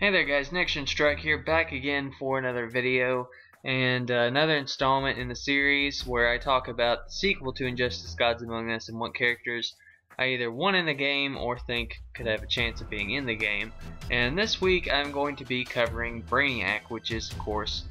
Hey there guys, Next Strike here, back again for another video and another installment in the series where I talk about the sequel to Injustice: Gods Among Us and what characters I either want in the game or think could have a chance of being in the game. And this week I'm going to be covering Brainiac, which is of course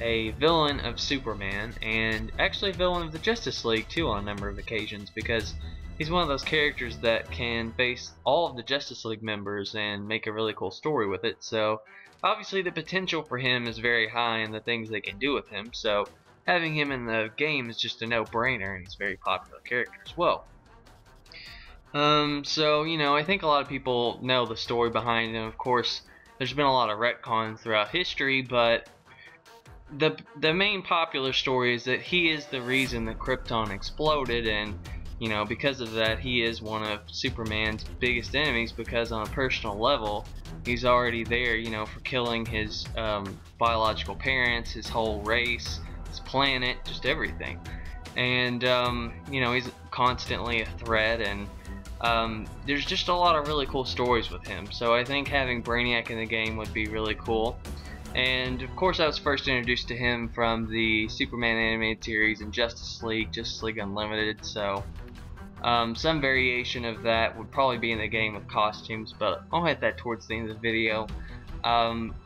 a villain of Superman and actually a villain of the Justice League too on a number of occasions, because he's one of those characters that can face all of the Justice League members and make a really cool story with it. So obviously the potential for him is very high in the things they can do with him, so having him in the game is just a no-brainer, and he's a very popular character as well. So you know, I think a lot of people know the story behind him. Of course, there's been a lot of retcons throughout history, but the main popular story is that he is the reason that Krypton exploded, and you know, because of that, he is one of Superman's biggest enemies, because on a personal level, he's already there, you know, for killing his biological parents, his whole race, his planet, just everything. And, you know, he's constantly a threat, and there's just a lot of really cool stories with him. So I think having Brainiac in the game would be really cool. And of course I was first introduced to him from the Superman animated series and Justice League Unlimited, so some variation of that would probably be in the game with costumes, but I'll hit that towards the end of the video.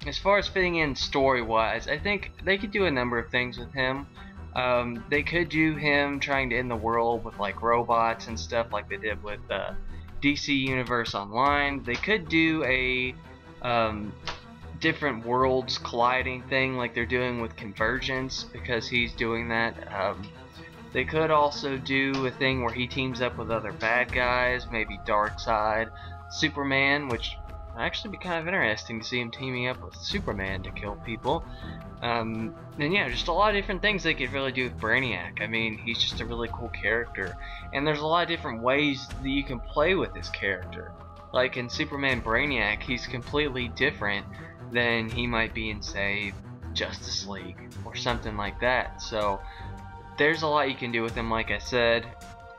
As far as fitting in story-wise, I think they could do a number of things with him. They could do him trying to end the world with like robots and stuff like they did with DC Universe Online. They could do a different worlds colliding thing like they're doing with Convergence, because he's doing that. They could also do a thing where he teams up with other bad guys, maybe Darkseid, Superman, which would actually be kind of interesting to see him teaming up with Superman to kill people. And yeah, just a lot of different things they could really do with Brainiac. I mean, he's just a really cool character, and there's a lot of different ways that you can play with this character. Like in Superman Brainiac, he's completely different than he might be in, say, Justice League or something like that. So there's a lot you can do with him, like I said.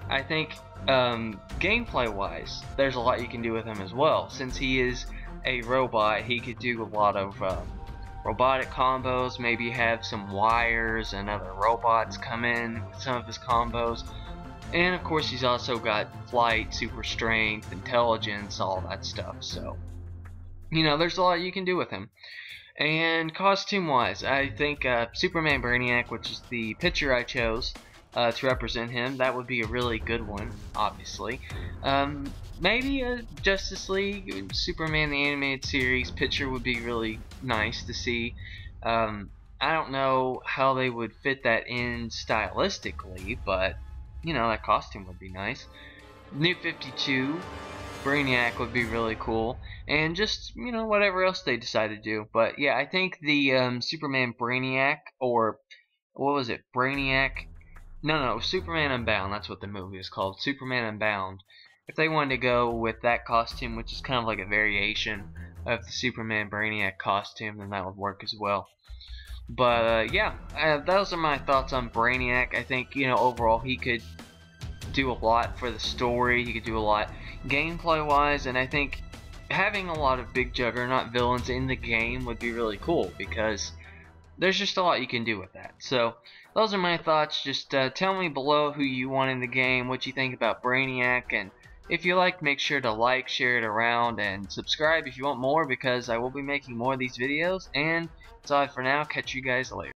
I think gameplay wise, there's a lot you can do with him as well. Since he is a robot, he could do a lot of robotic combos, maybe have some wires and other robots come in with some of his combos. And of course he's also got flight, super strength, intelligence, all that stuff. So you know, there's a lot you can do with him. And costume wise, I think Superman Brainiac, which is the picture I chose to represent him, that would be a really good one, obviously. Maybe a Justice League, Superman the animated series picture would be really nice to see. I don't know how they would fit that in stylistically, but you know, that costume would be nice. New 52 Brainiac would be really cool, and just, you know, whatever else they decide to do. But yeah, I think the Superman Brainiac, or what was it, Brainiac? No, Superman Unbound, that's what the movie is called, Superman Unbound. If they wanted to go with that costume, which is kind of like a variation of the Superman Brainiac costume, then that would work as well. But yeah, those are my thoughts on Brainiac. I think, you know, overall he could do a lot for the story, he could do a lot gameplay wise, and I think having a lot of big juggernaut villains in the game would be really cool, because there's just a lot you can do with that. So those are my thoughts. Just tell me below who you want in the game, what you think about Brainiac, and if you like, make sure to like, share it around, and subscribe if you want more, because I will be making more of these videos. And that's all for now. Catch you guys later.